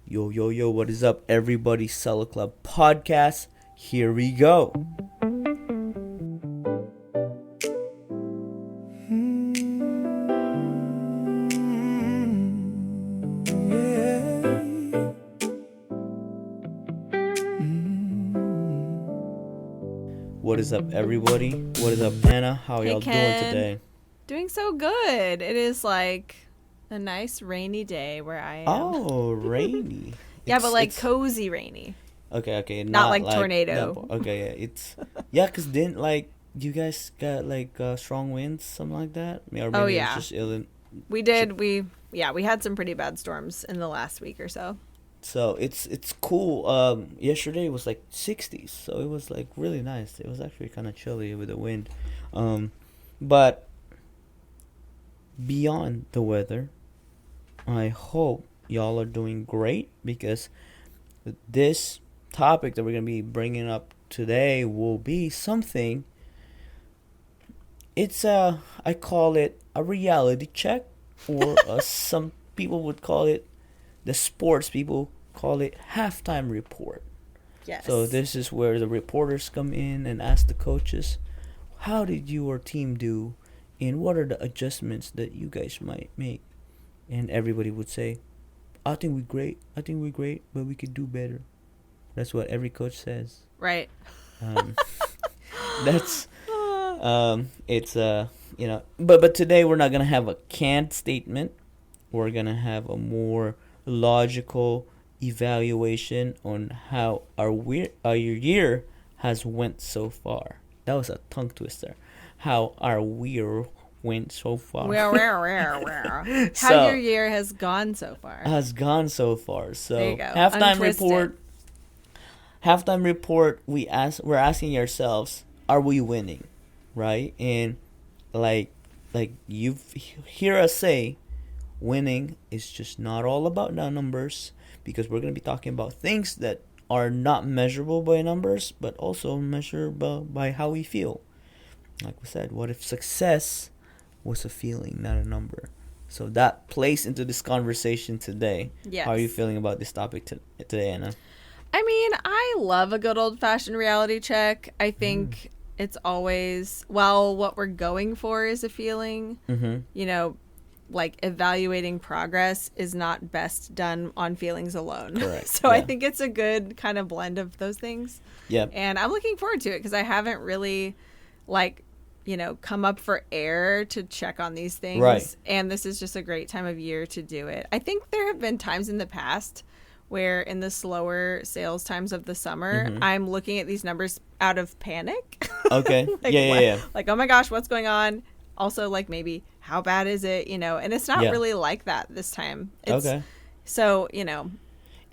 Yo, yo, yo, what is up, everybody? Cello Club Podcast. Here we go. What is up, everybody? What is up, Anna? How Hey, y'all Ken. doing today? Doing so good. It is like a nice rainy day where I am. Oh, rainy. Yeah, but like It's cozy rainy. okay. Not like tornado. Okay, yeah. Cause didn't like you guys got like strong winds, something like that? Or maybe Oh, it yeah. was just We did. We had some pretty bad storms in the last week or so. So it's cool. Yesterday it was like 60s, so it was like really nice. It was actually kind of chilly with the wind. But beyond the weather, I hope y'all are doing great, because this topic that we're gonna be bringing up today will be something. I call it a reality check, or some people would call it, the sports people call it, halftime report. Yes. So this is where the reporters come in and ask the coaches, how did your team do, and what are the adjustments that you guys might make? And everybody would say, I think we're great, but we could do better. That's what every coach says. Right. That's it's but today we're not gonna have a canned statement. We're gonna have a more logical evaluation on how our year has went so far. That was a tongue twister. How our year went so far. How So- your year has gone so far. Has gone so far. So There you go. halftime Untwist report. Halftime report. We're asking ourselves, are we winning, right? And like you hear us say, winning is just not all about the numbers, because we're gonna be talking about things that are not measurable by numbers, but also measurable by how we feel. Like we said, what if success was a feeling, not a number? So that plays into this conversation today. Yes. How are you feeling about this topic today, Anna? I mean, I love a good old-fashioned reality check. I think it's always, well, what we're going for is a feeling. Mm-hmm. Like evaluating progress is not best done on feelings alone. Correct. So I Yeah. think it's a good kind of blend of those things. Yep. And I'm looking forward to it because I haven't really come up for air to check on these things. Right. And this is just a great time of year to do it. I think there have been times in the past where in the slower sales times of the summer, I'm looking at these numbers out of panic. Okay. Yeah. Like, oh my gosh, what's going on? Also, like, maybe how bad is it? And it's not Yeah. really like that this time. Okay. So,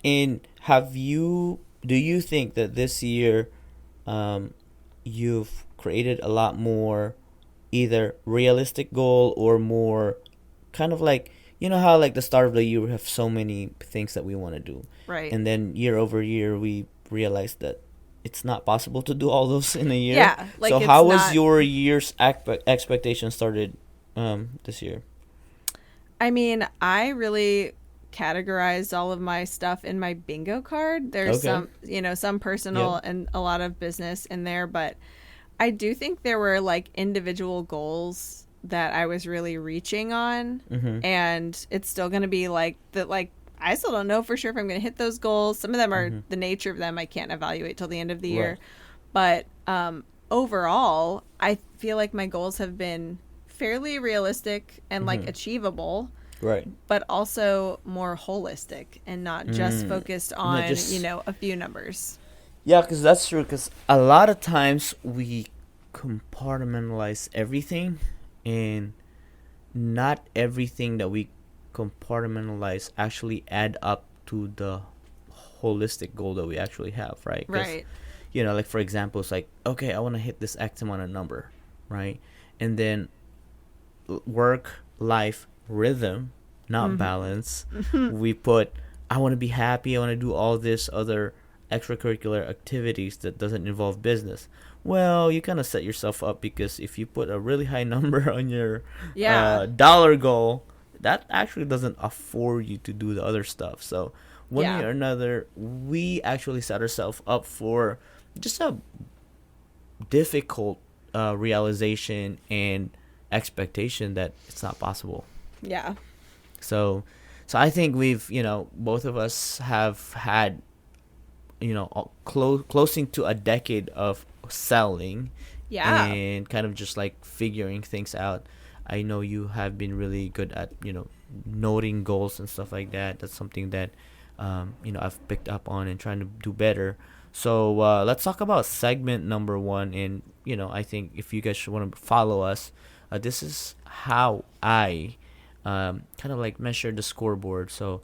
And do you think that this year, you've created a lot more either realistic goal or more kind of like, how like the start of the year we have so many things that we want to do. right. And then year over year we realized that it's not possible to do all those in a year. Yeah, like, so it's how was not- your year's expectation started this year? I mean, I really categorized all of my stuff in my bingo card. There's Okay. some personal Yeah. and a lot of business in there, but I do think there were like individual goals that I was really reaching on, and it's still going to be like that. Like, I still don't know for sure if I'm going to hit those goals. Some of them are the nature of them I can't evaluate till the end of the year, but overall, I feel like my goals have been fairly realistic and like achievable, Right. but also more holistic and not just focused on just- a few numbers. Yeah, because that's true. Because a lot of times we compartmentalize everything, and not everything that we compartmentalize actually add up to the holistic goal that we actually have, right? 'Cause, Right. like for example, it's like, okay, I want to hit this X amount of number, right? And then work, life, rhythm, not balance. We put, I want to be happy. I want to do all this other extracurricular activities that doesn't involve business. Well, you kind of set yourself up, because if you put a really high number on your Yeah. dollar goal, that actually doesn't afford you to do the other stuff. So one way or another, we actually set ourselves up for just a difficult realization and expectation that it's not possible. Yeah. So I think we've, both of us have had, closing to a decade of selling. Yeah. And kind of just like figuring things out. I know you have been really good at, noting goals and stuff like that. That's something that, I've picked up on and trying to do better. So let's talk about segment number 1. And, I think if you guys want to follow us, this is how I kind of like measure the scoreboard. So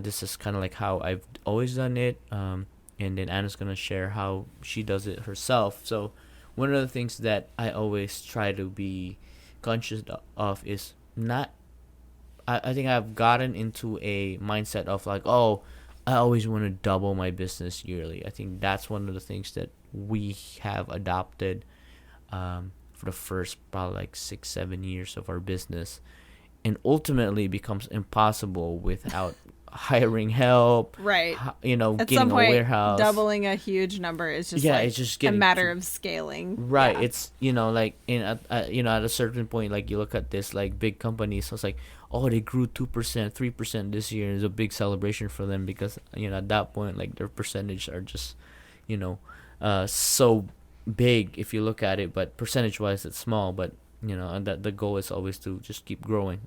this is kind of like how I've always done it. And then Anna's going to share how she does it herself. So one of the things that I always try to be conscious of is not, I think I've gotten into a mindset of like, oh, I always want to double my business yearly. I think that's one of the things that we have adopted for the first probably like 6-7 years of our business, and ultimately becomes impossible without hiring help, right? At getting some point, a warehouse. Doubling a huge number is just it's just getting a matter of scaling, right? It's like at a certain point, like you look at this like big companies, so it's like, oh, they grew 2%, 3% this year. It's a big celebration for them because at that point, like their percentage are just so big if you look at it, but percentage wise it's small, but and that the goal is always to just keep growing.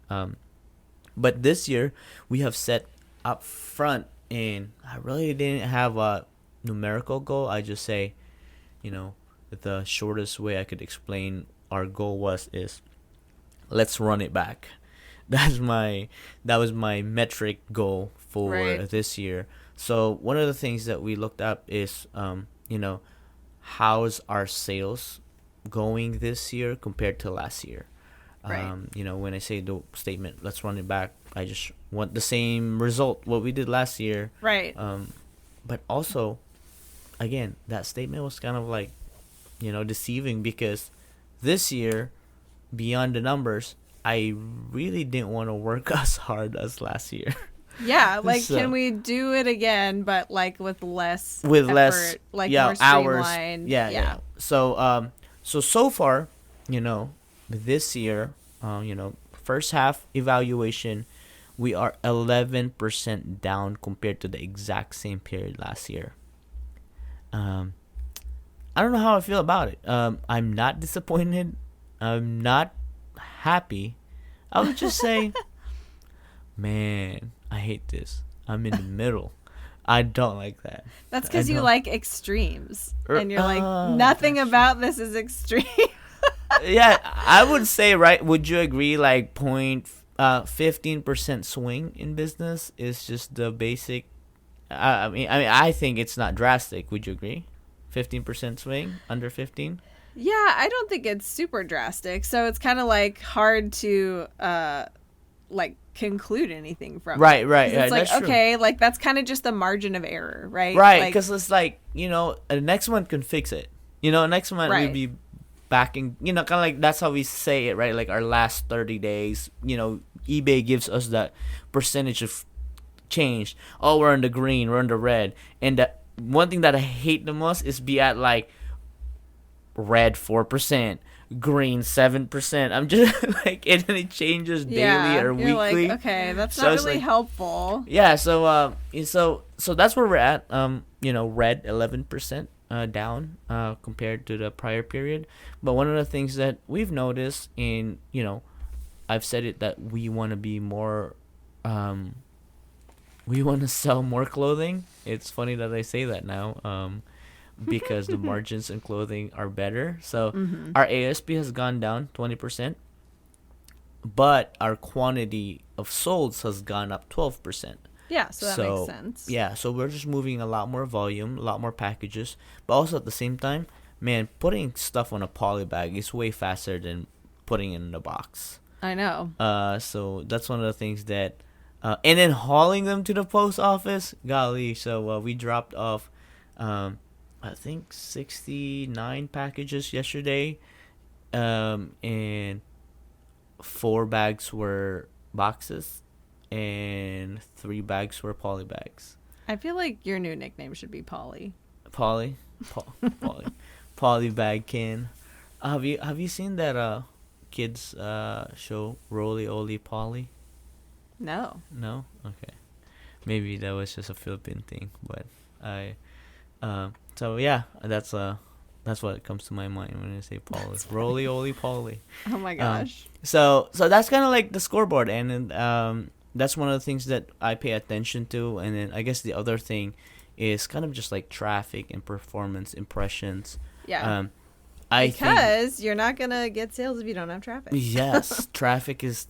But this year we have set up front, and I really didn't have a numerical goal. I just say, the shortest way I could explain our goal is let's run it back. That was my metric goal for this year. So one of the things that we looked up is how's our sales going this year compared to last year. When I say the statement, let's run it back, I just want the same result, what we did last year. Right. But also, again, that statement was kind of like, deceiving, because this year, beyond the numbers, I really didn't want to work as hard as last year. Yeah, like so, can we do it again, but like with less less, like more streamlined? Hours. Yeah. So far, this year, first half evaluation, we are 11% down compared to the exact same period last year. I don't know how I feel about it. I'm not disappointed. I'm not happy. I would just say, man, I hate this. I'm in the middle. I don't like that. That's because you like extremes. And you're like, nothing about this is extreme. Yeah, I would say, right? Would you agree? Like 15% swing in business is just the basic. I think it's not drastic. Would you agree? 15% swing, under 15. Yeah, I don't think it's super drastic. So it's kind of like hard to like conclude anything from. Right. It's like, that's okay, true. like that's kind of just the margin of error, right? Right, because it's like, the next month can fix it. Next month we'll be backing, kind of like that's how we say it, right? Like our last 30 days, eBay gives us that percentage of change. Oh, we're in the green, we're in the red. And the one thing that I hate the most is be at like red 4%, green 7%. I'm just like, and then it changes daily or weekly. Like, okay, that's not really helpful. Yeah, so that's where we're at. Red 11% down compared to the prior period. But one of the things that we've noticed in, I've said it, that we want to be more, we want to sell more clothing. It's funny that I say that now, because the margins in clothing are better. So our ASP has gone down 20%, but our quantity of solds has gone up 12%. Yeah, so that makes sense. Yeah, so we're just moving a lot more volume, a lot more packages, but also at the same time, man, putting stuff on a poly bag is way faster than putting it in a box. I know. So that's one of the things that, and then hauling them to the post office, golly. So we dropped off, I think 69 packages yesterday, and 4 bags were boxes, and 3 bags were poly bags. I feel like your new nickname should be Polly. Polly, Polly, Polly bag can. Have you seen that kids show Roly Oly Polly? No. No, okay. Maybe that was just a Philippine thing, but I so yeah, that's what comes to my mind when I say Polly. Roly Oly Polly. Oh my gosh. So that's kind of like the scoreboard, and then, that's one of the things that I pay attention to, and then I guess the other thing is kind of just like traffic and performance impressions. Yeah. I because you're not gonna get sales if you don't have traffic. Yes, traffic is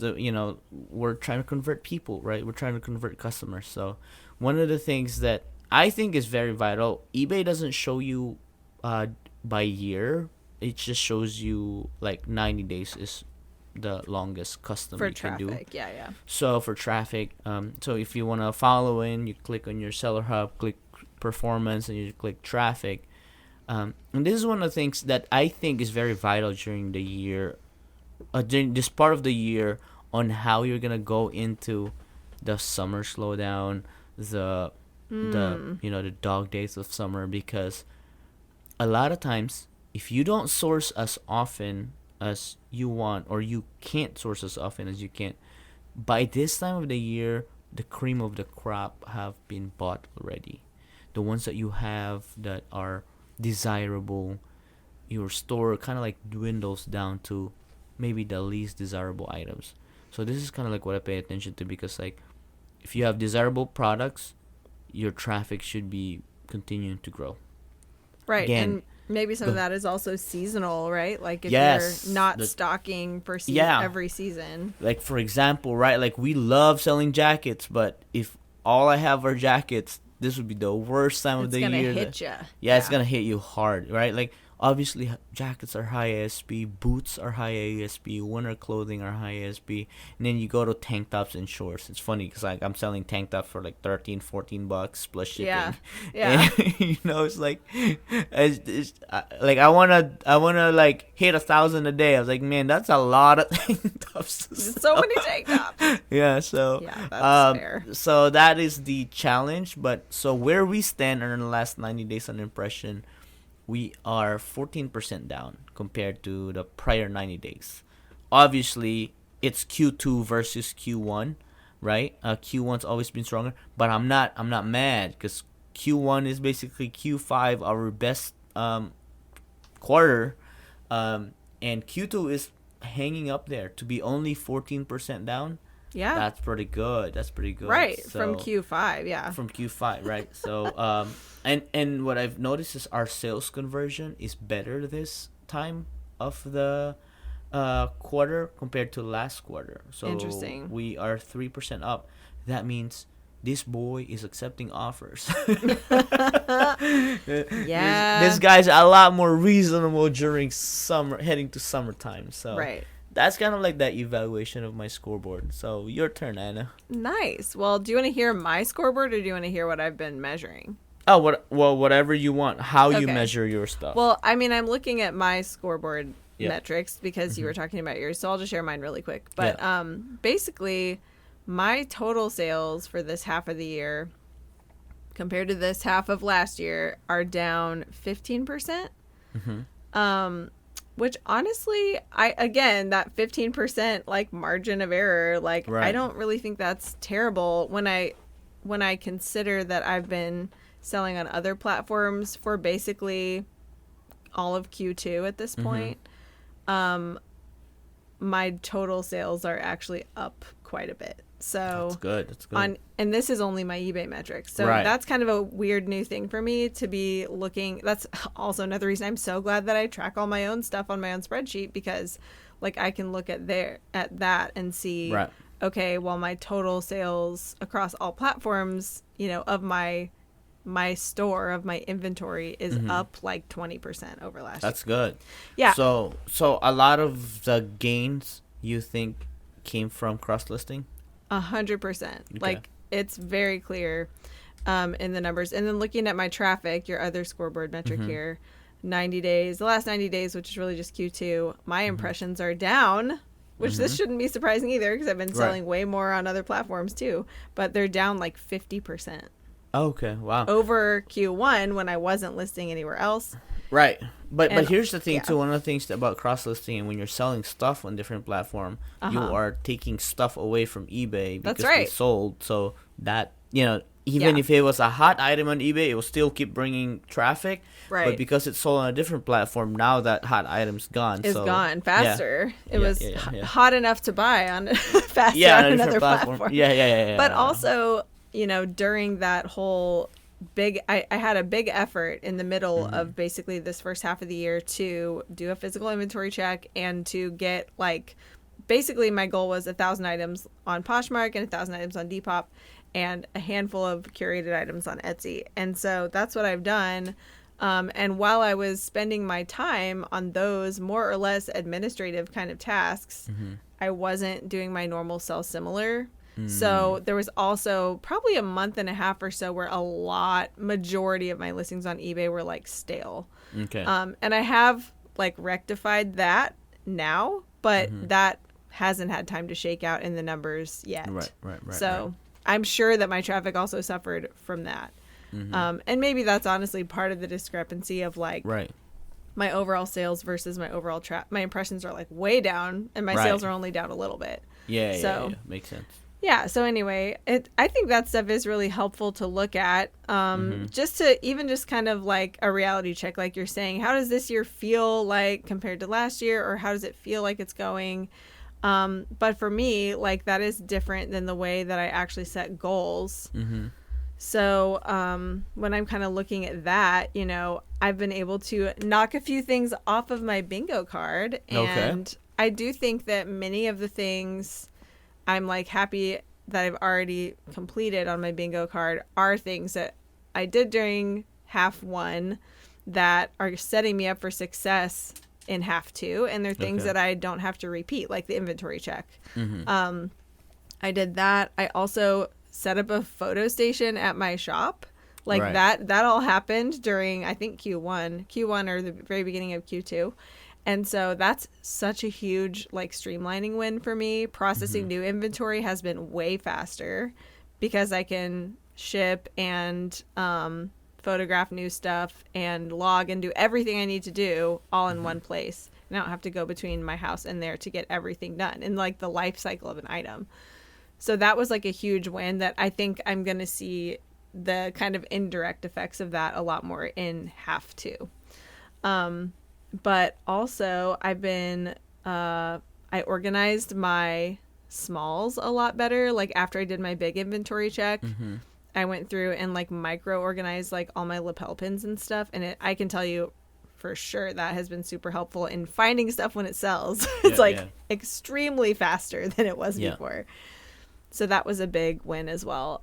we're trying to convert people, right? We're trying to convert customers. So one of the things that I think is very vital, eBay doesn't show you by year. It just shows you like 90 days is the longest custom For you can do. traffic, yeah. So for traffic, so if you want to follow in, you click on your seller hub, click performance, and you click traffic. And this is one of the things that I think is very vital during the year, during this part of the year, on how you're gonna go into the summer slowdown, the the dog days of summer, because a lot of times if you don't source as often as you want, or you can't source as often as you can, by this time of the year, the cream of the crop have been bought already. The ones that you have that are desirable, your store kind of like dwindles down to maybe the least desirable items. So this is kind of like what I pay attention to, because like if you have desirable products, your traffic should be continuing to grow. Right. Again, and maybe some of that is also seasonal, right? Like if yes, you're not stocking for every season. Like for example, right? Like we love selling jackets, but if all I have are jackets, this would be the worst time of the year. It's gonna hit you. Yeah, it's gonna hit you hard, right? Like obviously jackets are high ASP, boots are high ASP, winter clothing are high ASP, and then you go to tank tops and shorts. It's funny because like I'm selling tank tops for like $13-$14 plus shipping. Yeah. And, it's like, like I wanna like hit 1,000 a day. I was like, man, that's a lot of tank tops. So many tank tops. Yeah, so that's fair. So that is the challenge. But so where we stand in the last 90 days on impression, we are 14% down compared to the prior 90 days. Obviously, it's Q2 versus Q1, right? Q1's always been stronger, but I'm not mad, because Q1 is basically Q5, our best quarter, and Q2 is hanging up there. To be only 14% down, yeah, that's pretty good. Right, so, from Q5, yeah. From Q5, right? So, and what I've noticed is our sales conversion is better this time of the quarter compared to last quarter. So interesting. We are 3% up. That means this boy is accepting offers. Yeah. This guy's a lot more reasonable during summer, heading to summertime. So right. That's kind of like that evaluation of my scoreboard. So your turn, Anna. Nice. Well, do you want to hear my scoreboard, or do you want to hear what I've been measuring? Oh, whatever you want. How you measure your stuff. Well, I mean, I'm looking at my scoreboard metrics because you were talking about yours, so I'll just share mine really quick. But basically, my total sales for this half of the year compared to this half of last year are down 15%. Which honestly, that 15% like margin of error, like I don't really think that's terrible when I consider that I've been selling on other platforms for basically all of Q2 at this point. My total sales are actually up quite a bit. So that's good. And this is only my eBay metrics. So that's kind of a weird new thing for me to be looking. That's also another reason I'm so glad that I track all my own stuff on my own spreadsheet, because like I can look at that and see, okay, well, my total sales across all platforms, of my store, of my inventory is up like 20% over last year. That's good. Yeah. So a lot of the gains you think came from cross-listing? 100%. Like it's very clear in the numbers. And then looking at my traffic, your other scoreboard metric here, the last 90 days, which is really just Q2, my impressions are down, which this shouldn't be surprising either, because I've been selling way more on other platforms too, but they're down like 50%. Okay, wow. over Q1 when I wasn't listing anywhere else. Right. But And, here's the thing yeah. too. One of the things about cross listing, and when you're selling stuff on different platform, you are taking stuff away from eBay because That's they right. sold. So that, even if it was a hot item on eBay, it will still keep bringing traffic. Right. But because it's sold on a different platform, now that hot item's gone. Is gone faster. Yeah. It was hot enough to buy on faster on a another different platform. Yeah. But also, during that whole I had a big effort in the middle of basically this first half of the year to do a physical inventory check and to get basically my goal was 1,000 items on Poshmark and 1,000 items on Depop and a handful of curated items on Etsy. And so that's what I've done. And while I was spending my time on those more or less administrative kind of tasks, I wasn't doing my normal sell similar. So there was also probably a month and a half or so where majority of my listings on eBay were stale. Okay. And I have rectified that now, but that hasn't had time to shake out in the numbers yet. Right. So I'm sure that my traffic also suffered from that. And maybe that's honestly part of the discrepancy of my overall sales versus my overall my impressions are way down and my sales are only down a little bit. Yeah. Makes sense. Yeah. So anyway, I think that stuff is really helpful to look at, just to even just kind of a reality check, like you're saying, how does this year feel compared to last year, or how does it feel like it's going? But for me, that is different than the way that I actually set goals. So when I'm kind of looking at that, I've been able to knock a few things off of my bingo card. And I do think that many of the things I'm happy that I've already completed on my bingo card are things that I did during half one that are setting me up for success in half two. And they're things that I don't have to repeat, like the inventory check. I did that. I also set up a photo station at my shop. That all happened during, I think, Q1 or the very beginning of Q2. And so that's such a huge streamlining win for me. Processing new inventory has been way faster because I can ship and photograph new stuff and log and do everything I need to do all in one place. And I don't have to go between my house and there to get everything done in the life cycle of an item. So that was a huge win that I think I'm going to see the kind of indirect effects of that a lot more in half two. But also I've been, I organized my smalls a lot better. After I did my big inventory check, I went through and micro organized all my lapel pins and stuff. And I can tell you for sure that has been super helpful in finding stuff when it sells. It's extremely faster than it was before. So that was a big win as well.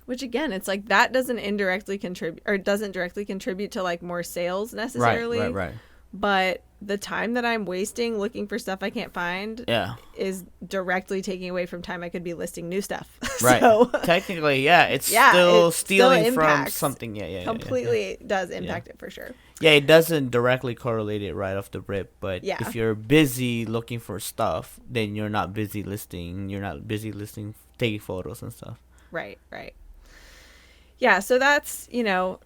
Which again, it's that doesn't indirectly contribute or doesn't directly contribute to more sales necessarily. Right. But the time that I'm wasting looking for stuff I can't find is directly taking away from time I could be listing new stuff. Right. So, technically, it's still stealing from something. Completely does impact it for sure. Yeah, it doesn't directly correlate it right off the rip, but if you're busy looking for stuff, then you're not busy listing. You're not busy listing, taking photos and stuff. Right. Yeah, so that's,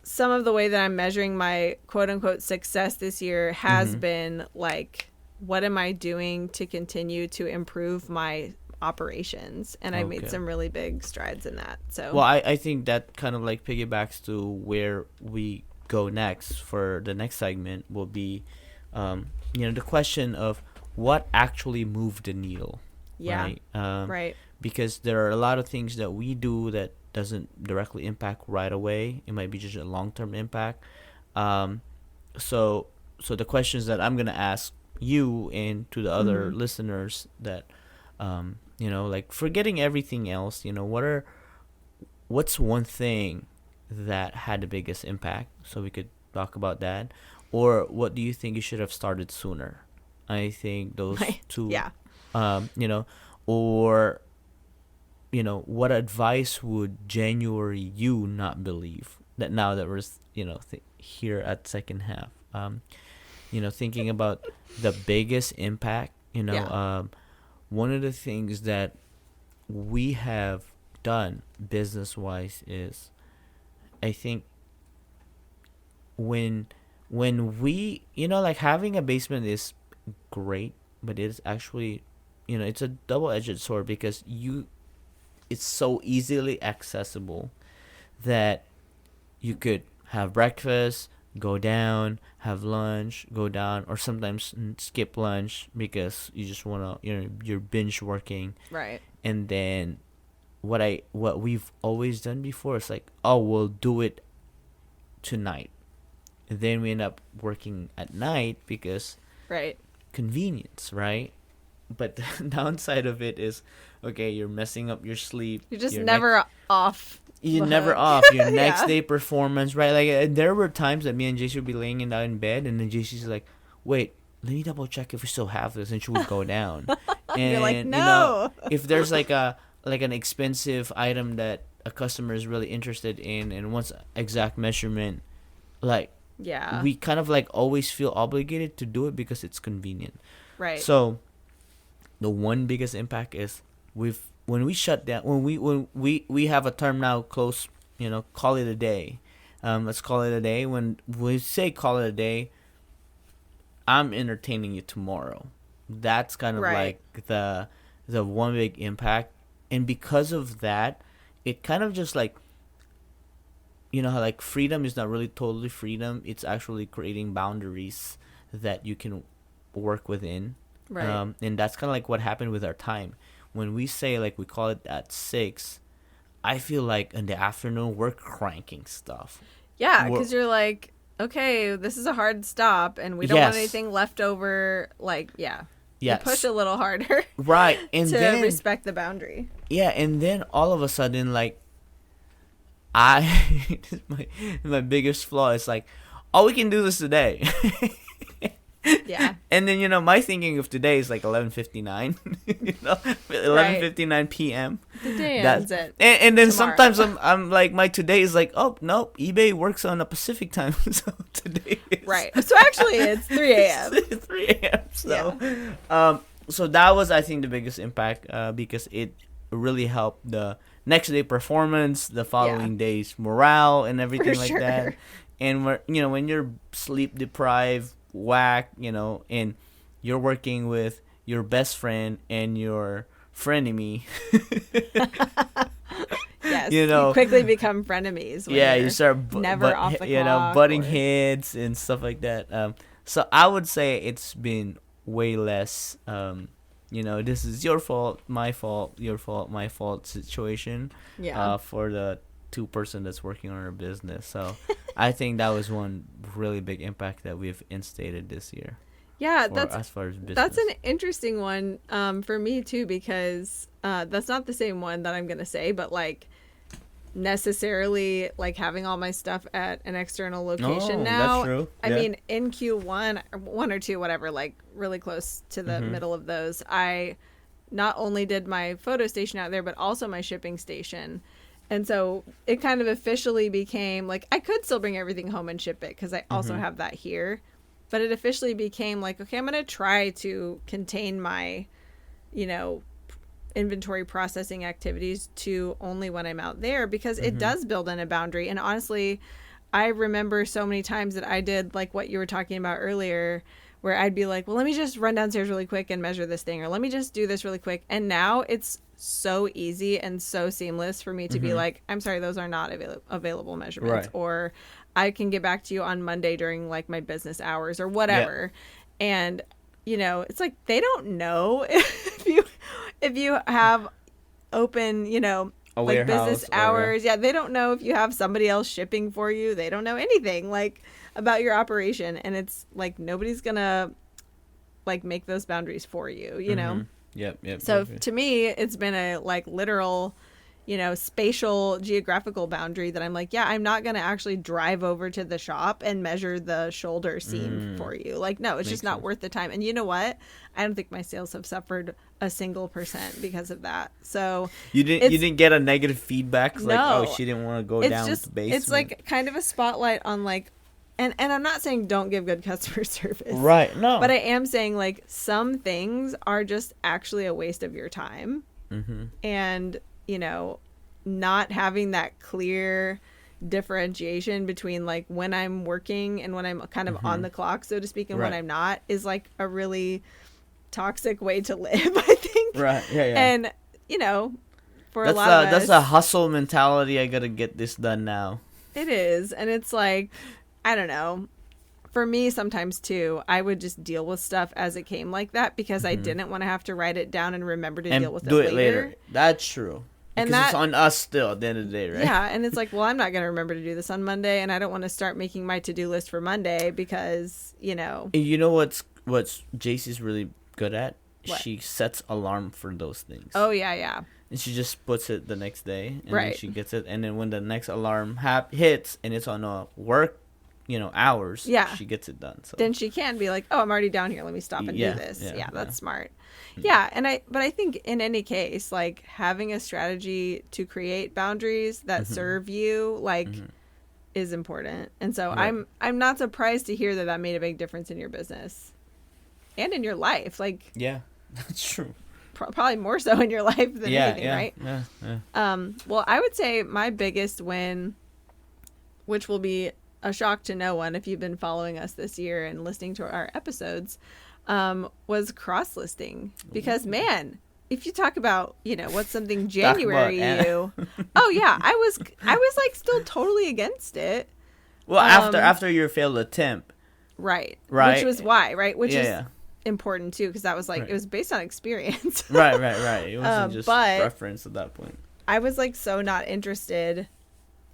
some of the way that I'm measuring my quote-unquote success this year has been, what am I doing to continue to improve my operations? And I made some really big strides in that. So well, I think that kind of piggybacks to where we go next for the next segment will be, the question of what actually moved the needle. Yeah, right. Because there are a lot of things that we do that doesn't directly impact right away. It might be just a long-term impact. So the questions that I'm gonna ask you and to the other listeners that, forgetting everything else, what's one thing that had the biggest impact? So we could talk about that. Or what do you think you should have started sooner? I think those two. Yeah. Or what advice would January you not believe that now that we're, here at second half, thinking about the biggest impact, one of the things that we have done business wise is I think when we, like, having a basement is great, but it's actually, it's a double-edged sword, because it's so easily accessible that you could have breakfast, go down, have lunch, go down, or sometimes skip lunch because you just want to, you're binge working. Right. And then what we've always done before is like, oh, we'll do it tonight. And then we end up working at night because right, convenience, right? But the downside of it is, okay, you're messing up your sleep. You're just never off. You're never off. Your next day performance, right? Like, there were times that me and JC would be laying down in bed, and then JC's like, wait, let me double check if we still have this, and she would go down. And you're like, no. If there's like an expensive item that a customer is really interested in and wants exact measurement, like, yeah, we kind of like always feel obligated to do it because it's convenient. Right. So the one biggest impact is when we shut down, when we have a term now, close, call it a day. Let's call it a day. When we say call it a day, I'm entertaining you tomorrow. That's kind of right, like the one big impact. And because of that, it kind of just like, how like freedom is not really totally freedom. It's actually creating boundaries that you can work within. Right. And that's kind of like what happened with our time. When we say, like, we call it at 6, I feel like in the afternoon we're cranking stuff. Yeah, because you're like, okay, this is a hard stop, and we don't want anything left over. Like, yeah. Yes. You push a little harder. Right. And to then respect the boundary. Yeah, and then all of a sudden, like, my biggest flaw is like, oh, we can do this today. Yeah. And then, my thinking of today is like 11:59, 11:59 p.m. The day ends it. And then tomorrow. Sometimes I'm like, my today is like, oh, nope, eBay works on a Pacific time, so today is... Right. So actually it's 3 a.m. It's 3 a.m. So, yeah. So that was, I think, the biggest impact, because it really helped the next day performance, the following day's morale, and everything like that. And when you're sleep deprived, whack, and you're working with your best friend and your frenemy. Yes, you quickly become frenemies. Yeah, you start off the clock, butting heads and stuff like that. So I would say it's been way less. This is your fault, my fault, your fault, my fault situation. Yeah. For the two-person that's working on our business. So I think that was one really big impact that we've instated this year. Yeah, as far as business. That's an interesting one for me too, because that's not the same one that I'm gonna say, but like necessarily like having all my stuff at an external location now. That's true. I mean, in Q1, 1 or 2, whatever, like really close to the middle of those, I not only did my photo station out there, but also my shipping station. And so it kind of officially became like, I could still bring everything home and ship it because I also have that here. But it officially became like, okay, I'm going to try to contain my, inventory processing activities to only when I'm out there, because it does build in a boundary. And honestly, I remember so many times that I did like what you were talking about earlier, where I'd be like, well, let me just run downstairs really quick and measure this thing, or let me just do this really quick. And now it's so easy and so seamless for me to be like, I'm sorry, those are not available measurements, right. Or I can get back to you on Monday during like my business hours or whatever. Yeah. And it's like they don't know if you have open, like business hours. Yeah, they don't know if you have somebody else shipping for you. They don't know anything like about your operation, and it's like nobody's gonna like make those boundaries for you, Yep. So to me, it's been a like literal, spatial geographical boundary that I'm like, yeah, I'm not going to actually drive over to the shop and measure the shoulder seam for you. Like, no, it's just not worth the time. And you know what? I don't think my sales have suffered a single % because of that. So you didn't get a negative feedback like, no, oh, she didn't want to go down to the basement. It's like kind of a spotlight on like, and I'm not saying don't give good customer service. Right. No. But I am saying like some things are just actually a waste of your time. And, not having that clear differentiation between like when I'm working and when I'm kind of on the clock, so to speak, and when I'm not is like a really toxic way to live, I think. Right. Yeah. Yeah. And you know, for that's a lot of us, that's a hustle mentality. I gotta get this done now. It is, and it's like, I don't know. For me, sometimes too, I would just deal with stuff as it came like that because I didn't want to have to write it down and remember to deal with it later. That's true. And because it's on us still at the end of the day, right? Yeah, and it's like, well, I'm not going to remember to do this on Monday, and I don't want to start making my to-do list for Monday because, you know. You know what's JC's really good at? What? She sets alarm for those things. Oh, yeah. And she just puts it the next day, and right. then she gets it. And then when the next alarm hits, and it's on a work, hours, she gets it done. So then she can be like, oh, I'm already down here. Let me stop and do this. Yeah, that's smart. Yeah, but I think in any case, like having a strategy to create boundaries that serve you, like, is important. And so I'm not surprised to hear that made a big difference in your business and in your life. Like, yeah, that's true. Probably more so in your life than anything, right? Yeah. Well, I would say my biggest win, which will be a shock to no one if you've been following us this year and listening to our episodes, was cross-listing. Because, man, if you talk about, what's something January you... Oh, yeah. I was like still totally against it. Well, after your failed attempt. Right. Which was why, right? Which is important too, because that was like, right. It was based on experience. Right. It wasn't just preference at that point. I was like so not interested.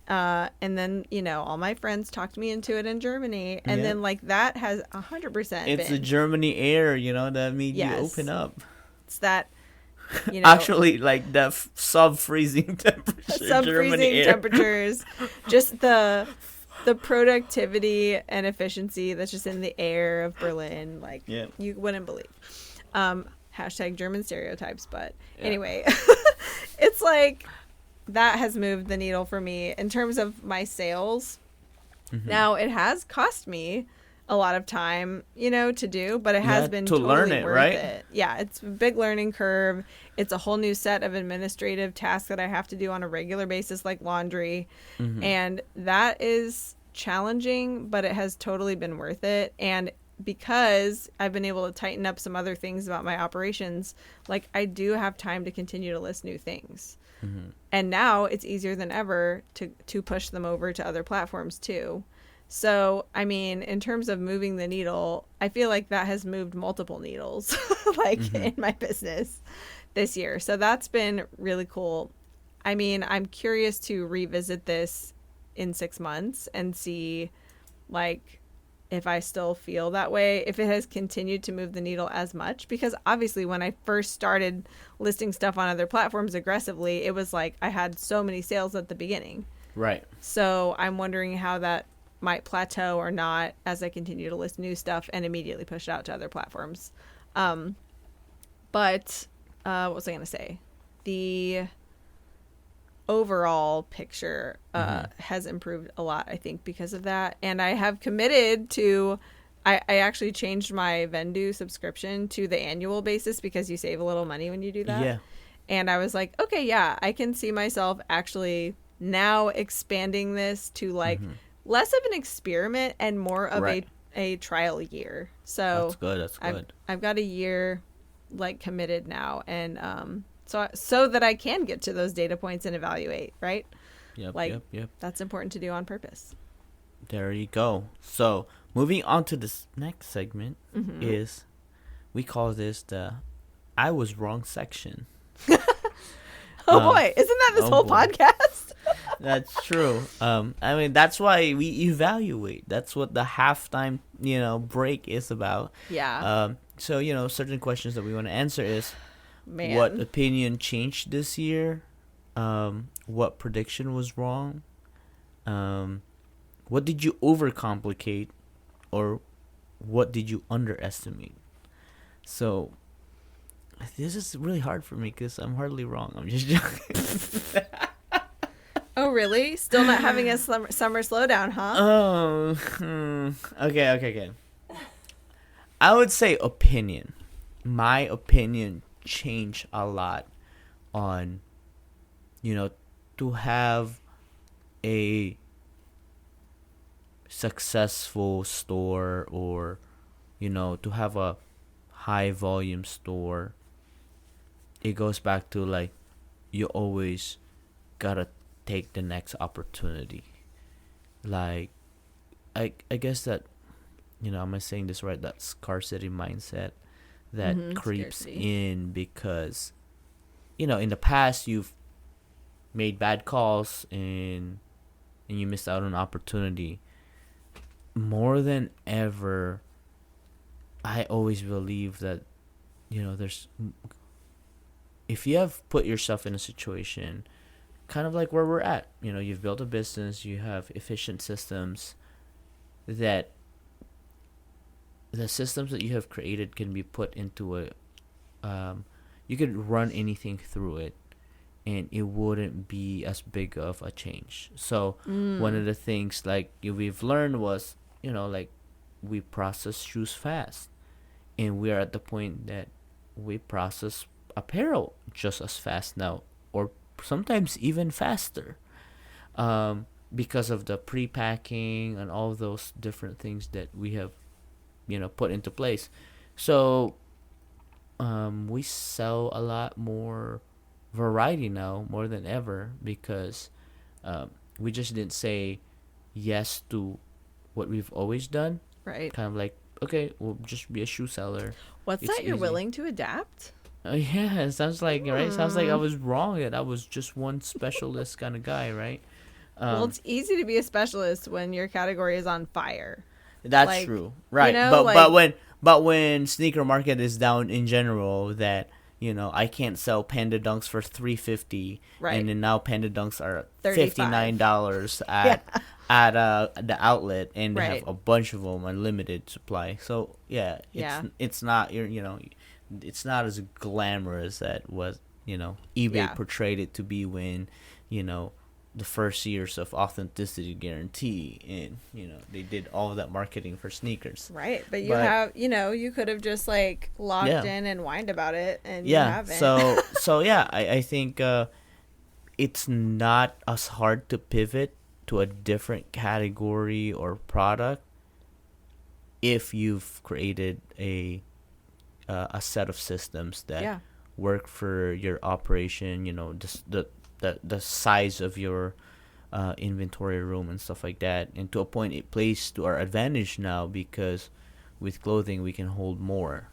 And then, all my friends talked me into it in Germany. And then like that has 100% It's the Germany air, that made you open up. It's that, actually like that sub-freezing temperature. Sub-freezing temperatures. Just the productivity and efficiency that's just in the air of Berlin. Like you wouldn't believe. Hashtag German stereotypes. But anyway, it's like, that has moved the needle for me in terms of my sales. Now, it has cost me a lot of time, to do, but it has been totally learn it, worth right? it. Yeah, it's a big learning curve. It's a whole new set of administrative tasks that I have to do on a regular basis, like laundry. And that is challenging, but it has totally been worth it. And because I've been able to tighten up some other things about my operations, like I do have time to continue to list new things. And now it's easier than ever to push them over to other platforms too. So, I mean, in terms of moving the needle, I feel like that has moved multiple needles, in my business this year. So that's been really cool. I mean, I'm curious to revisit this in 6 months and see, like, if I still feel that way, if it has continued to move the needle as much. Because obviously when I first started listing stuff on other platforms aggressively, it was like I had so many sales at the beginning. Right. So I'm wondering how that might plateau or not as I continue to list new stuff and immediately push it out to other platforms. But what was I going to say? The overall picture has improved a lot, I think, because of that. And I have committed to, I actually changed my Vendu subscription to the annual basis because you save a little money when you do that. Yeah. And I was like, okay, yeah, I can see myself actually now expanding this to like less of an experiment and more of a trial year. So that's good. I've got a year like committed now, and so that I can get to those data points and evaluate, right? Yep. That's important to do on purpose. There you go. So moving on to this next segment is, we call this the I was wrong section. Boy, isn't that this whole podcast? That's true. I mean, that's why we evaluate. That's what the halftime, break is about. Yeah. So, certain questions that we want to answer is, what opinion changed this year? What prediction was wrong? What did you overcomplicate? Or what did you underestimate? So, this is really hard for me because I'm hardly wrong. I'm just joking. Oh, really? Still not having a summer slowdown, huh? Oh, okay. I would say opinion. My opinion changed a lot on, to have a successful store, or to have a high volume store, it goes back to like you always gotta take the next opportunity. Like I guess that am I saying this right? That scarcity mindset that creeps Scarcity. in because in the past you've made bad calls and you missed out on opportunity. More than ever, I always believe that there's if you have put yourself in a situation kind of like where we're at, you've built a business, you have efficient systems, that the systems that you have created can be put into you could run anything through it, and it wouldn't be as big of a change. So one of the things like we've learned was, like we process shoes fast, and we are at the point that we process apparel just as fast now, or sometimes even faster, because of the pre-packing and all those different things that we have put into place. So we sell a lot more variety now, more than ever, because we just didn't say yes to what we've always done. Right. Kind of like, okay, we'll just be a shoe seller. What's It's that? You're easy. willing to adapt? Yeah, it sounds like right. Sounds like I was wrong. That I was just one specialist kind of guy, right? Well, it's easy to be a specialist when your category is on fire. That's like, true, right? know, But when sneaker market is down in general, that I can't sell Panda Dunks for $350, Right. and then now Panda Dunks are $35. $59 at the outlet, and they Right. have a bunch of them, unlimited supply. So it's not it's not as glamorous that was eBay Yeah. portrayed it to be when the first years of authenticity guarantee, and they did all of that marketing for sneakers. Right. But you have, you could have just like logged in and whined about it, and you haven't. So I think it's not as hard to pivot to a different category or product if you've created a set of systems that work for your operation, the size of your inventory room and stuff like that. And to a point, it plays to our advantage now, because with clothing we can hold more.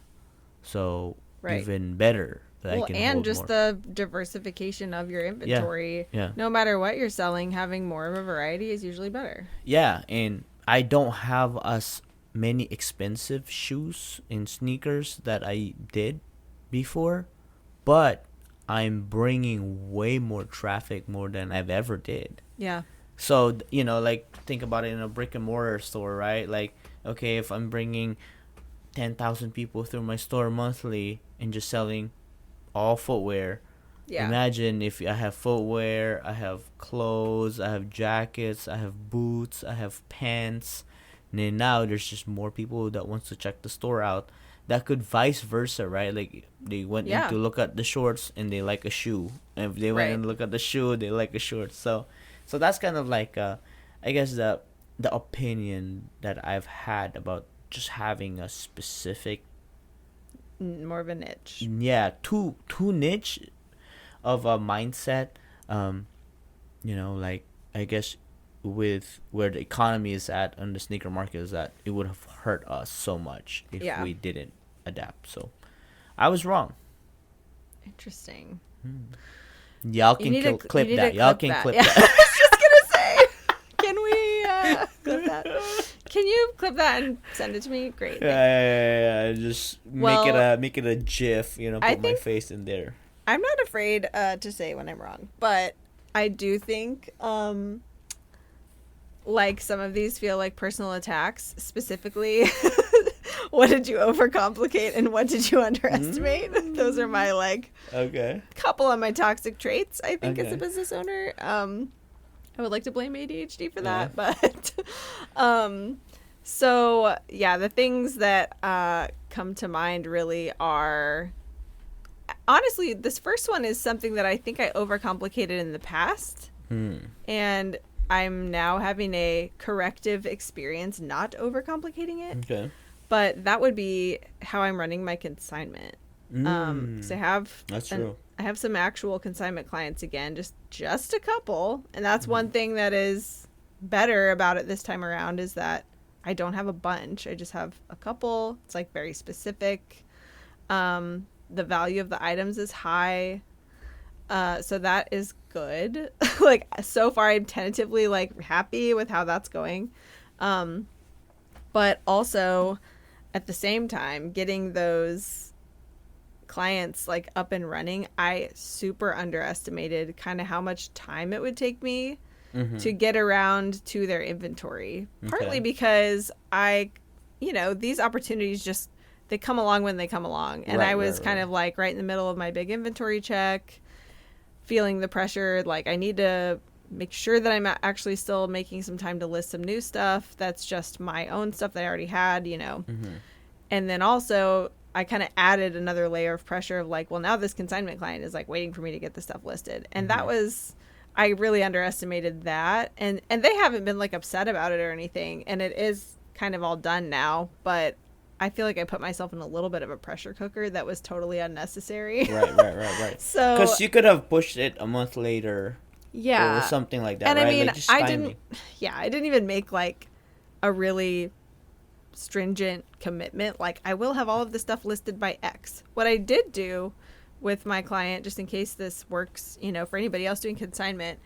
So even better that I can and hold just more. the diversification of your inventory. Yeah. No matter what you're selling, having more of a variety is usually better. Yeah, and I don't have as many expensive shoes and sneakers that I did before, but I'm bringing way more traffic, more than I've ever did. Yeah. So, like, think about it in a brick and mortar store, right? Like, okay, if I'm bringing 10,000 people through my store monthly and just selling all footwear, imagine if I have footwear, I have clothes, I have jackets, I have boots, I have pants, and then now there's just more people that wants to check the store out. That could vice versa, right? Like they went in to look at the shorts and they like a shoe. And if they went and look at the shoe, they like a short. So that's kind of like I guess the opinion that I've had about just having a specific, more of a niche. Yeah, too niche of a mindset. Like I guess with where the economy is at and the sneaker market is at, it would have hurt us so much if we didn't adapt. So I was wrong. Interesting. Y'all can clip that. Y'all can clip that. I was just gonna say, can we clip that? Can you clip that and send it to me? Great. Yeah. Just make it a GIF. Put my face in there. I'm not afraid to say when I'm wrong, but I do think like some of these feel like personal attacks. Specifically, what did you overcomplicate and what did you underestimate? Those are my couple of my toxic traits, I think, as a business owner. I would like to blame ADHD for that, but so yeah, the things that come to mind really are, honestly, this first one is something that I think I overcomplicated in the past. And I'm now having a corrective experience, not overcomplicating it. Okay. But that would be how I'm running my consignment. So That's true. I have some actual consignment clients again, just a couple, and that's one thing that is better about it this time around is that I don't have a bunch. I just have a couple. It's like very specific. The value of the items is high. So that is good. Like so far I'm tentatively like happy with how that's going. But also at the same time getting those clients like up and running, I super underestimated kind of how much time it would take me to get around to their inventory. Partly because these opportunities just they come along when they come along, and I was kind of like right in the middle of my big inventory check, feeling the pressure like I need to make sure that I'm actually still making some time to list some new stuff that's just my own stuff that I already had, and then also I kind of added another layer of pressure of like, well, now this consignment client is like waiting for me to get the stuff listed. And that was, I really underestimated that. And they haven't been like upset about it or anything. And it is kind of all done now, but I feel like I put myself in a little bit of a pressure cooker that was totally unnecessary. Right. So, because you could have pushed it a month later. Yeah. Or something like that. And right? I mean, like just I timing. didn't even make like a really stringent commitment like I will have all of the stuff listed by X. What I did do with my client, just in case this works for anybody else doing consignment,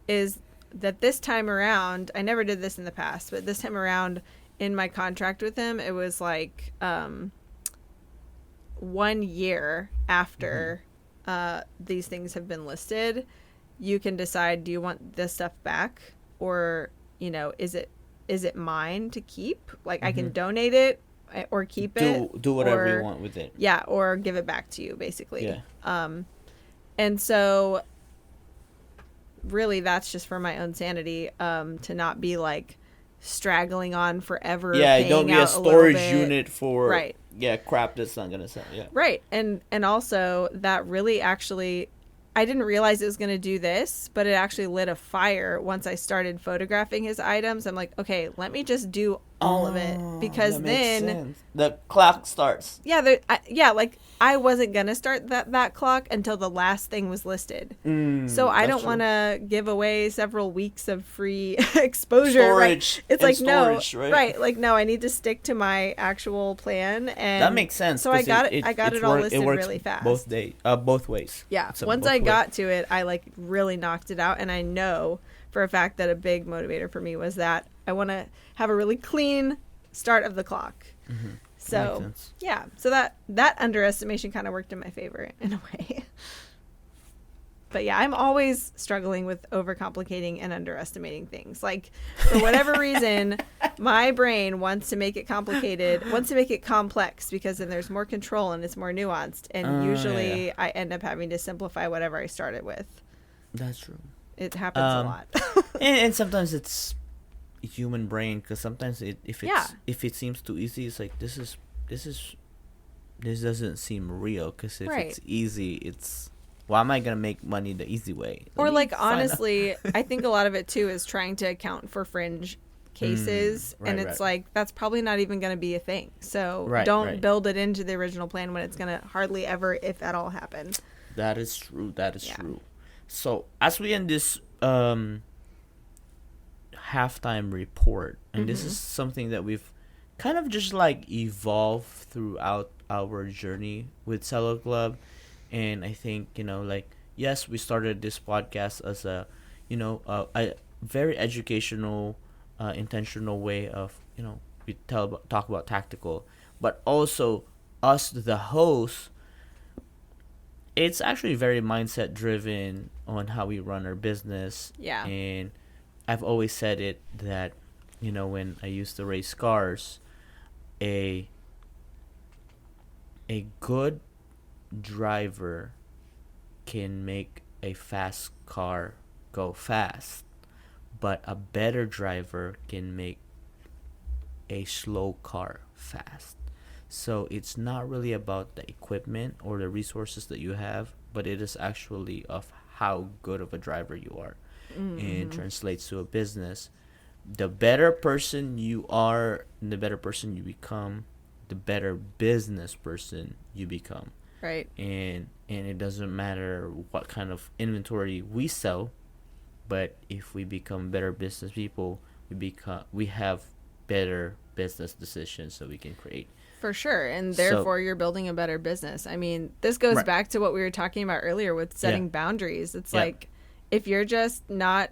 is that this time around, I never did this in the past, but this time around in my contract with him, it was like 1 year after these things have been listed, you can decide, do you want this stuff back, or is it mine to keep? Like I can donate it or keep it. Do whatever you want with it. Yeah, or give it back to you, basically. Yeah. And so really that's just for my own sanity, to not be like straggling on forever. Yeah, don't be a storage unit for right. Yeah, crap that's not gonna sell. Yeah. Right. And also that really actually, I didn't realize it was going to do this, but it actually lit a fire once I started photographing his items. I'm like, okay, let me just do all of it, because then the clock starts. Yeah, like I wasn't going to start that clock until the last thing was listed. So I don't want to give away several weeks of free exposure. Storage. Right? It's like storage, no, right? Like no, I need to stick to my actual plan, and that makes sense. So I got it all listed really fast. Both ways. Yeah. Once I got to it, I like really knocked it out, and I know for a fact that a big motivator for me was that I want to have a really clean start of the clock. So yeah, so that underestimation kind of worked in my favor in a way. But yeah, I'm always struggling with overcomplicating and underestimating things. Like for whatever reason, my brain wants to make it complicated, wants to make it complex, because then there's more control and it's more nuanced. And usually I end up having to simplify whatever I started with. That's true. It happens a lot. and sometimes it's human brain, because sometimes if it seems too easy, it's like this doesn't seem real, because if it's easy, it's why am I gonna make money the easy way? Or like honestly, I think a lot of it too is trying to account for fringe cases, and it's like that's probably not even going to be a thing. So don't build it into the original plan when it's going to hardly ever, if at all, happen. That is true. True. So as we end this halftime report, and this is something that we've kind of just like evolved throughout our journey with Cello Club. And I think, yes, we started this podcast as a very educational, intentional way of, we talk about tactical, but also us, the hosts, it's actually very mindset driven on how we run our business. Yeah. And I've always said it that, when I used to race cars, a good driver can make a fast car go fast, but a better driver can make a slow car fast. So it's not really about the equipment or the resources that you have, but it is actually of how good of a driver you are. and translates to a business. The better person you are, and the better person you become, the better business person you become. Right. And it doesn't matter what kind of inventory we sell, but if we become better business people, we have better business decisions that we can create. For sure. And So- therefore, you're building a better business. I mean, this goes Right. back to what we were talking about earlier with setting Yeah. boundaries. It's Yeah. like if you're just not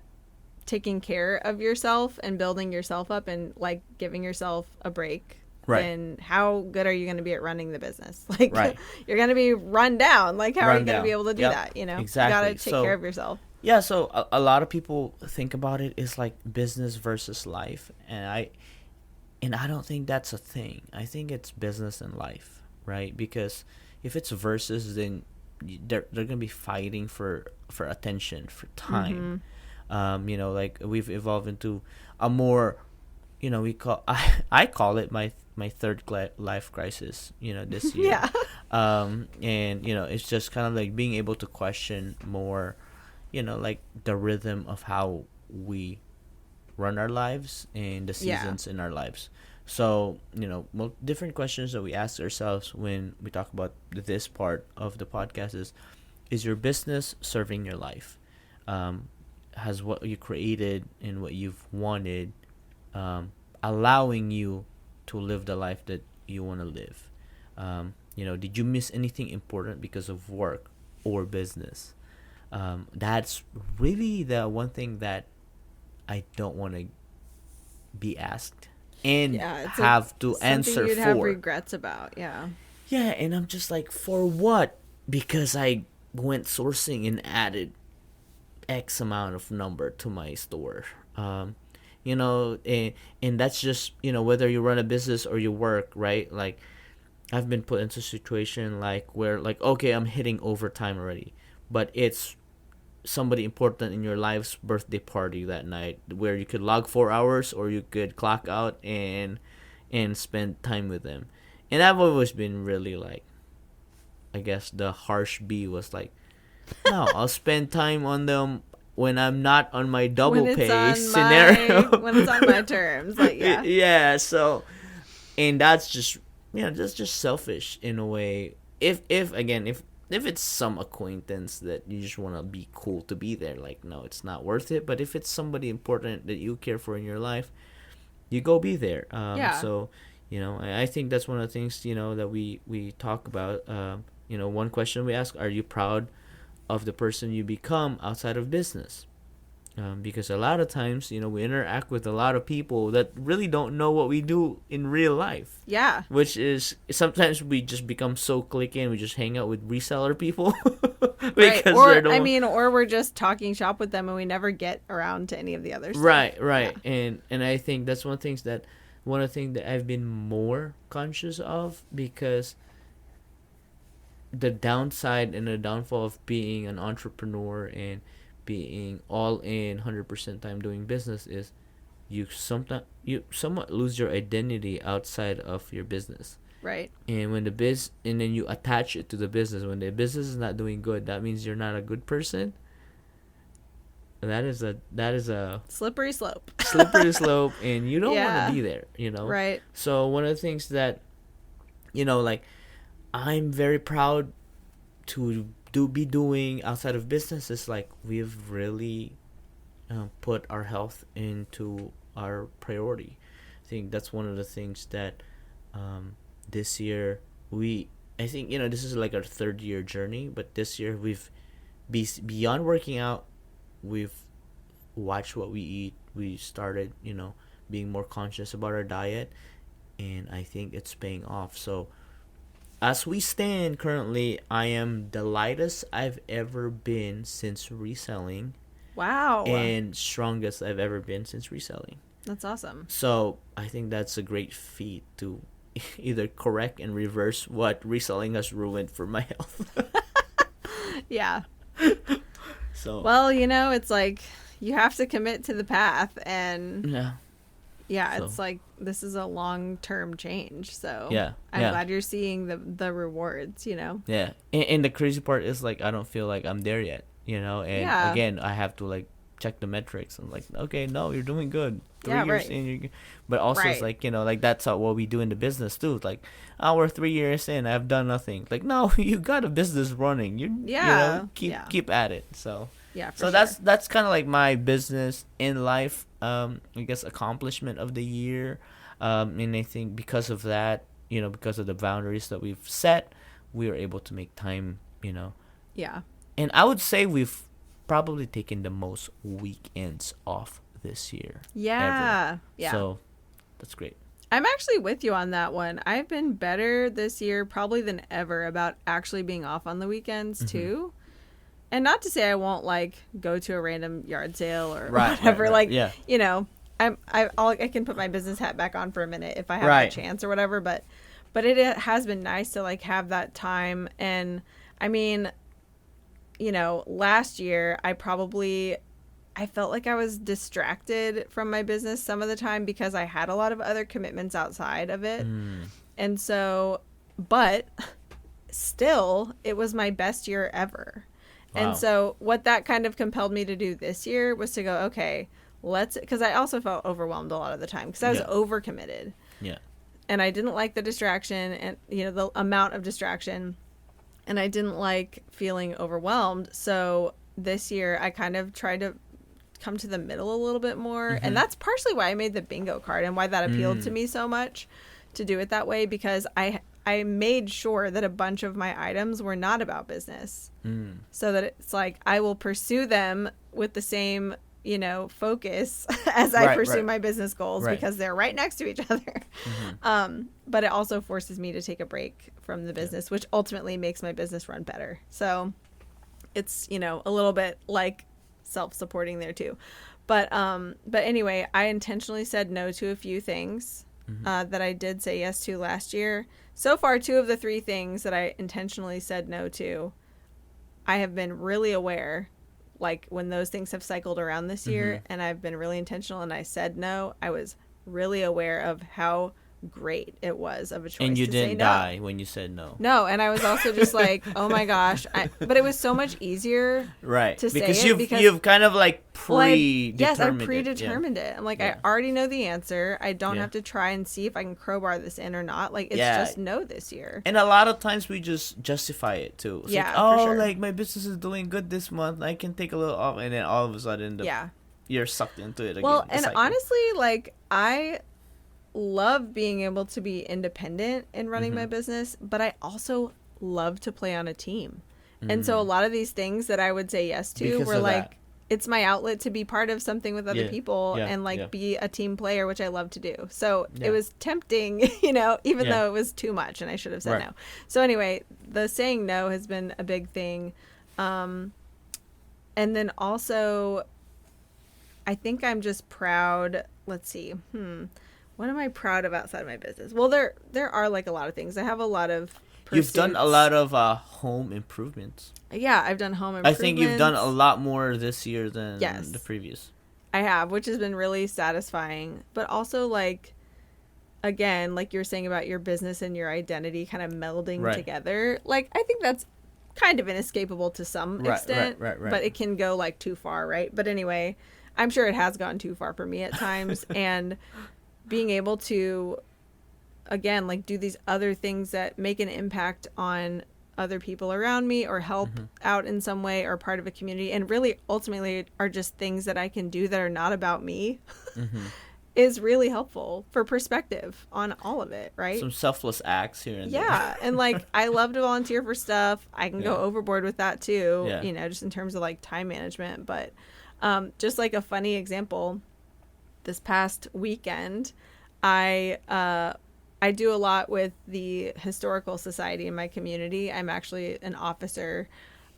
taking care of yourself and building yourself up and like giving yourself a break, Right. then how good are you going to be at running the business? Like, Right. you're going to be run down. Like, how are Run you going to down. be able to do Yep. that? You know, Exactly. you got to take So- care of yourself. Yeah, so a lot of people think about it as like business versus life, and I don't think that's a thing. I think it's business and life, right? Because if it's versus, then they're gonna be fighting for attention, for time. Like we've evolved into a more, we call I call it my third life crisis. This year. Yeah. And it's just kind of like being able to question more, like the rhythm of how we run our lives and the Yeah. seasons in our lives. So, different questions that we ask ourselves when we talk about this part of the podcast is your business serving your life? Has what you created and what you've wanted allowing you to live the life that you want to live? Did you miss anything important because of work or business? That's really the one thing that I don't want to be asked and Yeah, it's have to answer something you'd for. have regrets about. Yeah. Yeah, and I'm just like, for what? Because I went sourcing and added X amount of number to my store. And that's just, whether you run a business or you work, right? Like, I've been put into a situation like where, like, okay, I'm hitting overtime already, but it's somebody important in your life's birthday party that night where you could log 4 hours or you could clock out and spend time with them. And I've always been really like, I guess the harsh B was like, no, I'll spend time on them when I'm not on my double When it's pay on scenario. when it's on my terms. Like, yeah. Yeah, so, and that's just, that's just selfish in a way. If it's some acquaintance that you just want to be cool to be there, like, no, it's not worth it. But if it's somebody important that you care for in your life, you go be there. Yeah. So, I think that's one of the things, that we talk about. One question we ask, are you proud of the person you become outside of business? Because a lot of times, we interact with a lot of people that really don't know what we do in real life. Yeah. Which is, sometimes we just become so cliquey and we just hang out with reseller people. Right. Because Or we're just talking shop with them and we never get around to any of the other stuff. Right. Yeah. And I think that's one of the things that I've been more conscious of, because the downside and the downfall of being an entrepreneur and being all in 100% time doing business is you somewhat lose your identity outside of your business. Right. And when and then you attach it to the business. When the business is not doing good, that means you're not a good person. That is a Slippery slope. slippery slope, and you don't Yeah. want to be there, Right. So one of the things that, like, I'm very proud to be doing outside of business is, like, we've really put our health into our priority. I think that's one of the things that this year I think, this is like our third year journey, but this year we've beyond working out, we've watched what we eat. We started, being more conscious about our diet, and I think it's paying off. So as we stand currently, I am the lightest I've ever been since reselling, Wow. and strongest I've ever been since reselling. That's awesome. So I think that's a great feat to either correct and reverse what reselling has ruined for my health. Yeah. So Well, it's like you have to commit to the path, and yeah, it's So- like this is a long-term change. So Yeah, I'm yeah. glad you're seeing the rewards. Yeah, and the crazy part is, like, I don't feel like I'm there yet, and Yeah. again, I have to, like, check the metrics. I'm like, okay, no, you're doing good. 3 Yeah, years right. in, but also it's Right. like, like that's what we do in the business too. It's like, oh, we're 3 years in, I've done nothing. Like, no, you got a business running. Yeah. Keep Yeah. keep at it. So Yeah, for so sure. that's kind of like my business in life. I guess accomplishment of the year. And I think because of that, because of the boundaries that we've set, we are able to make time. Yeah. And I would say we've probably taken the most weekends off this year. Yeah. Ever. Yeah. So that's great. I'm actually with you on that one. I've been better this year probably than ever about actually being off on the weekends too. And not to say I won't like go to a random yard sale or whatever. Right. Like, Yeah. I can put my business hat back on for a minute if I have a chance or whatever. But it has been nice to like have that time. And I mean, last year I felt like I was distracted from my business some of the time because I had a lot of other commitments outside of it. And so, but still, it was my best year ever. Wow. And so what that kind of compelled me to do this year was to go, okay, because I also felt overwhelmed a lot of the time because I was overcommitted. Yeah. And I didn't like the distraction and, the amount of distraction. And I didn't like feeling overwhelmed. So this year I kind of tried to come to the middle a little bit more. And that's partially why I made the bingo card and why that appealed to me so much to do it that way, because I made sure that a bunch of my items were not about business. So that it's like I will pursue them with the same, focus as I pursue my business goals because they're right next to each other. But it also forces me to take a break from the business, which ultimately makes my business run better. So it's, a little bit like self-supporting there too. But anyway, I intentionally said no to a few things that I did say yes to last year. So far, 2 of the 3 things that I intentionally said no to, I have been really aware, like when those things have cycled around this year and I've been really intentional and I said no, I was really aware of how great it was of a choice. And you to say didn't no. die when you said no. No, and I was also just like, oh my gosh. But it was so much easier to say it because you've kind of like predetermined yes, I it. predetermined it. I'm like, I already know the answer. I don't have to try and see if I can crowbar this in or not. Like, it's just no this year. And a lot of times we just justify it too. It's like, for sure. like my business is doing good this month. I can take a little off, and then all of a sudden, you're sucked into it again. Well, and honestly, like I love being able to be independent in running my business, but I also love to play on a team. And so a lot of these things that I would say yes to Because were of like, that. it's my outlet to be part of something with other people and like be a team player, which I love to do. So it was tempting, even though it was too much and I should have said no. So anyway, the saying no has been a big thing. And then also, I think I'm just proud. Let's see. What am I proud of outside of my business? Well, there are like a lot of things. I have a lot of pursuits. You've done a lot of home improvements. Yeah, I've done home improvements. I think you've done a lot more this year than the previous. I have, which has been really satisfying. But also, like, again, like you were saying about your business and your identity kind of melding together. Like, I think that's kind of inescapable to some extent. Right. But it can go, like, too far, right? But anyway, I'm sure it has gone too far for me at times. And being able to, again, like do these other things that make an impact on other people around me or help out in some way or part of a community, and really ultimately are just things that I can do that are not about me is really helpful for perspective on all of it, right? Some selfless acts here and there. Yeah, and like I love to volunteer for stuff. I can go overboard with that too, Yeah. Just in terms of like time management. But just like a funny example, this past weekend, I do a lot with the Historical Society in my community. I'm actually an officer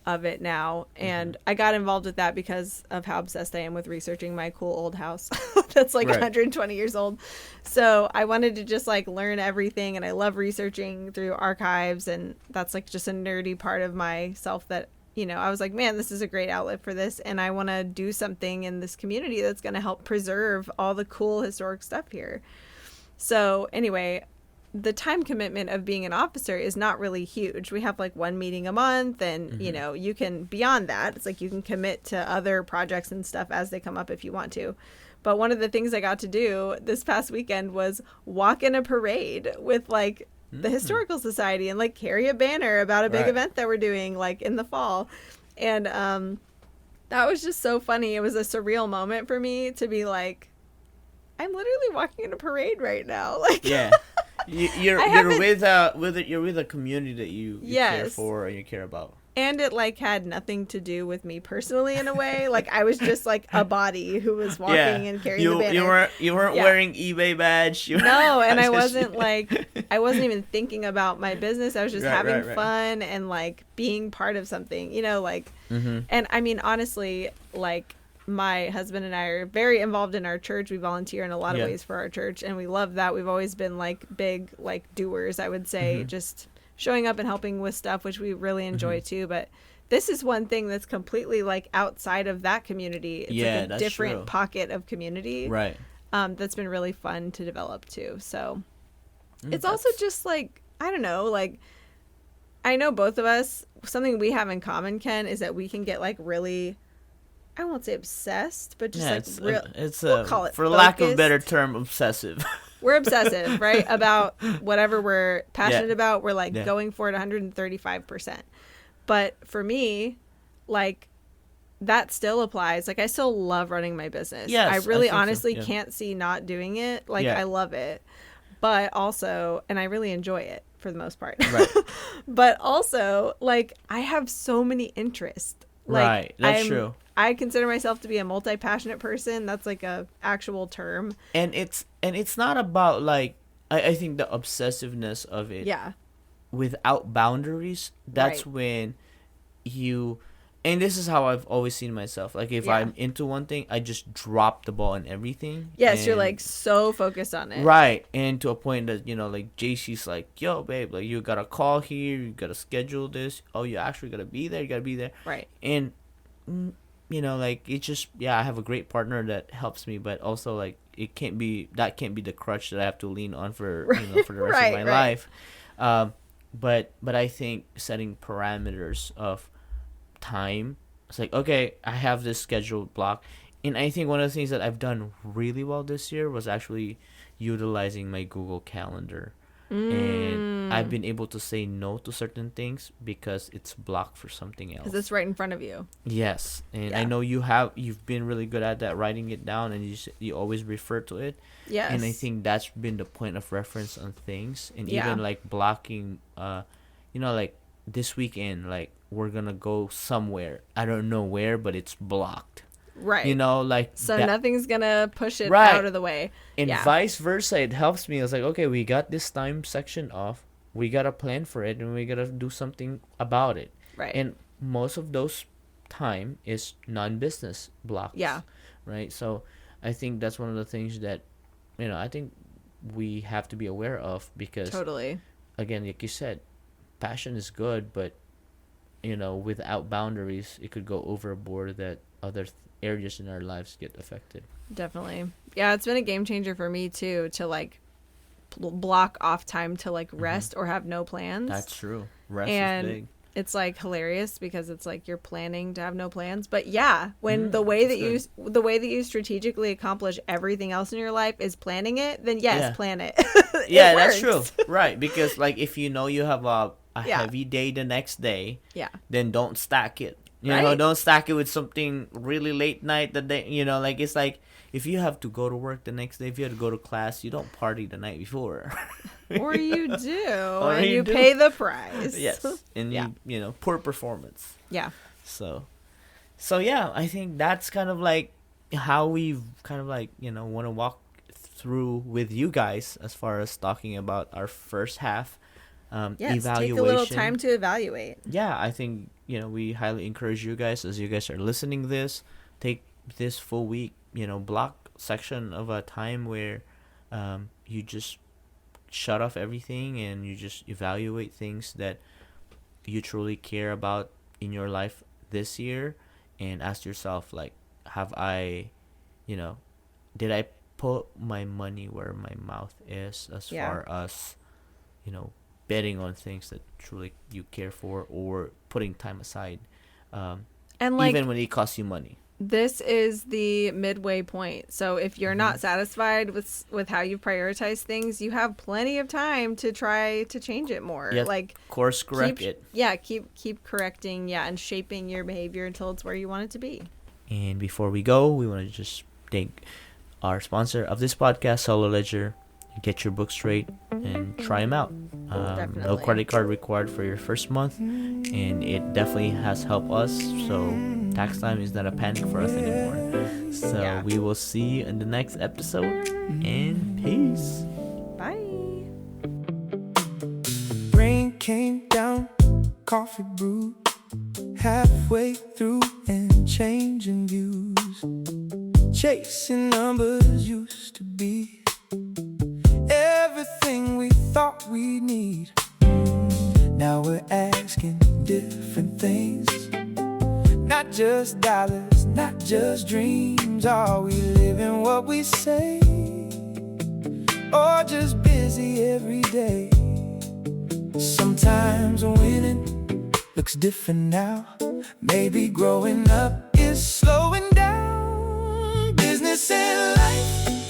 of it now, and I got involved with that because of how obsessed I am with researching my cool old house that's like 120 years old. So I wanted to just like learn everything, and I love researching through archives, and that's like just a nerdy part of myself that I was like, man, this is a great outlet for this, and I want to do something in this community that's going to help preserve all the cool historic stuff here. So anyway, the time commitment of being an officer is not really huge. We have like one meeting a month, and you know, you can, beyond that, it's like you can commit to other projects and stuff as they come up if you want to. But one of the things I got to do this past weekend was walk in a parade with like the Historical Society and like carry a banner about a big event that we're doing like in the fall. And that was just so funny. It was a surreal moment for me to be like, I'm literally walking in a parade right now. Like, yeah. You're with a community that you care for and you care about. And it like had nothing to do with me personally in a way. Like I was just like a body who was walking and carrying the banner. You weren't wearing eBay badge. No, and I wasn't even thinking about my business. I was just having fun and like being part of something, you know, like. And I mean, honestly, like my husband and I are very involved in our church. We volunteer in a lot of ways for our church, and we love that. We've always been like big like doers, I would say, just showing up and helping with stuff, which we really enjoy too. But this is one thing that's completely like outside of that community. It's like a different pocket of community. Right. That's been really fun to develop too. So it's also just like, I don't know, like I know both of us, something we have in common, Ken, is that we can get like really, I won't say obsessed, but just we'll call it, for lack of a better term, obsessive. We're obsessive, right? About whatever we're passionate about. We're like going for it 135%. But for me, like that still applies. Like I still love running my business. Yes, I really honestly can't see not doing it. Like I love it. But also, and I really enjoy it for the most part. Right. But also, like I have so many interests. Like, that's true. I consider myself to be a multi-passionate person. That's like a actual term. And it's not about like I think the obsessiveness of it. Yeah. Without boundaries, that's when you, and this is how I've always seen myself. Like if I'm into one thing, I just drop the ball on everything. Yes, you're like so focused on it. Right. And to a point that, you know, like JC's like, yo, babe, like you got to call here, you got to schedule this. Oh, you actually got to be there. You got to be there. Right. And you know, like it just, I have a great partner that helps me, but also like that can't be the crutch that I have to lean on for, you know, for the rest of my life. But I think setting parameters of time, it's like, okay, I have this scheduled block. And I think one of the things that I've done really well this year was actually utilizing my Google Calendar. And I've been able to say no to certain things because it's blocked for something else. Because it's right in front of you. Yes. And I know you've been really good at that, writing it down, and you always refer to it. Yes. And I think that's been the point of reference on things. And even like blocking, you know, like this weekend, like we're going to go somewhere. I don't know where, but it's blocked. Right. You know, like. So nothing's going to push it out of the way. And vice versa. It helps me. It's like, okay, we got this time section off. We got to plan for it, and we got to do something about it. Right. And most of those time is non-business blocks. Yeah. Right. So I think that's one of the things that, you know, I think we have to be aware of, because. Totally. Again, like you said, passion is good, but, you know, without boundaries, it could go overboard that other areas in our lives get affected. Definitely. Yeah, it's been a game changer for me too, to like block off time to like rest or have no plans. That's true. Rest is big. It's like hilarious because it's like you're planning to have no plans, but when the way that you strategically accomplish everything else in your life is planning it, then plan it. Yeah, that's true. Right, because like if you know you have a heavy day the next day, then don't stack it. You know, don't stack it with something really late night the day, you know, like it's like if you have to go to work the next day, if you have to go to class, you don't party the night before. Or you do, and you pay the price. Yes, and you know, poor performance. Yeah. So yeah, I think that's kind of like how we've kind of like, you know, want to walk through with you guys as far as talking about our first half evaluation. Take a little time to evaluate. Yeah, I think, you know, we highly encourage you guys, as you guys are listening to this, take this full week, you know, block section of a time where you just shut off everything and you just evaluate things that you truly care about in your life this year, and ask yourself, like, have I, you know, did I put my money where my mouth is as far as betting on things that truly you care for, or putting time aside, And like, even when it costs you money. this is the midway point. So if you're not satisfied with how you prioritize things, you have plenty of time to try to change it more. Yeah, like course correct it. Yeah, keep correcting, and shaping your behavior until it's where you want it to be. And before we go, we want to just thank our sponsor of this podcast, Solo Ledger. Get your books straight and try them out. No credit card required for your first month, and it definitely has helped us. So tax time is not a panic for us anymore. So we will see you in the next episode, and peace. Bye. Rain came down, coffee brewed, halfway through and changing views. Chasing numbers used to be everything we thought we'd need. Now we're asking different things. Not just dollars, not just dreams. Are we living what we say, or just busy every day? Sometimes winning looks different now. Maybe growing up is slowing down. Business and life,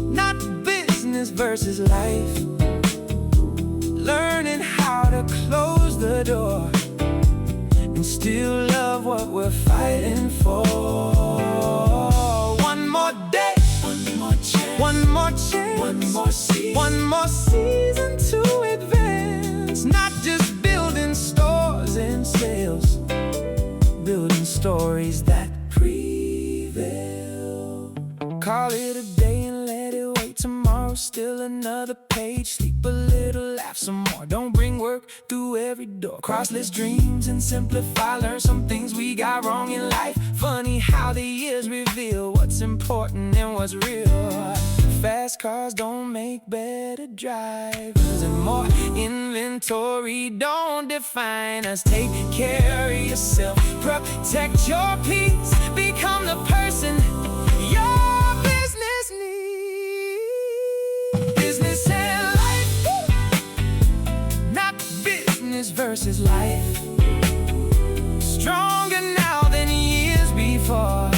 not business versus life. Learning how to close the door and still love what we're fighting for. One more day, one more chance, one more chance, one more season to advance. Not just building stores and sales, building stories that prevail. Call it a day and let it wait. Tomorrow's still another page. Sleep a little, laugh some more. Don't bring work through every door. Cross list dreams and simplify. Learn some things we got wrong in life. Funny how the years reveal what's important and what's real. Fast cars don't make better drivers, and more inventory don't define us. Take care of yourself, protect your peace, become the person your business needs. Business and life, not business versus life. Stronger now than years before,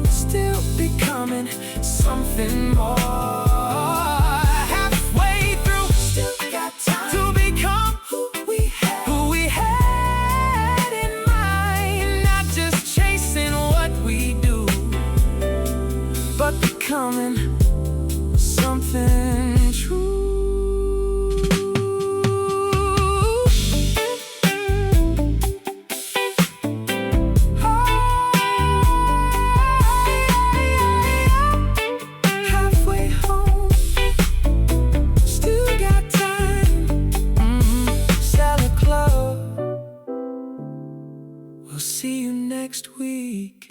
still becoming something more. Halfway through, still got time to become who we had in mind. Not just chasing what we do, but becoming something true. Halfway home, still got time. Sell a club. We'll see you next week.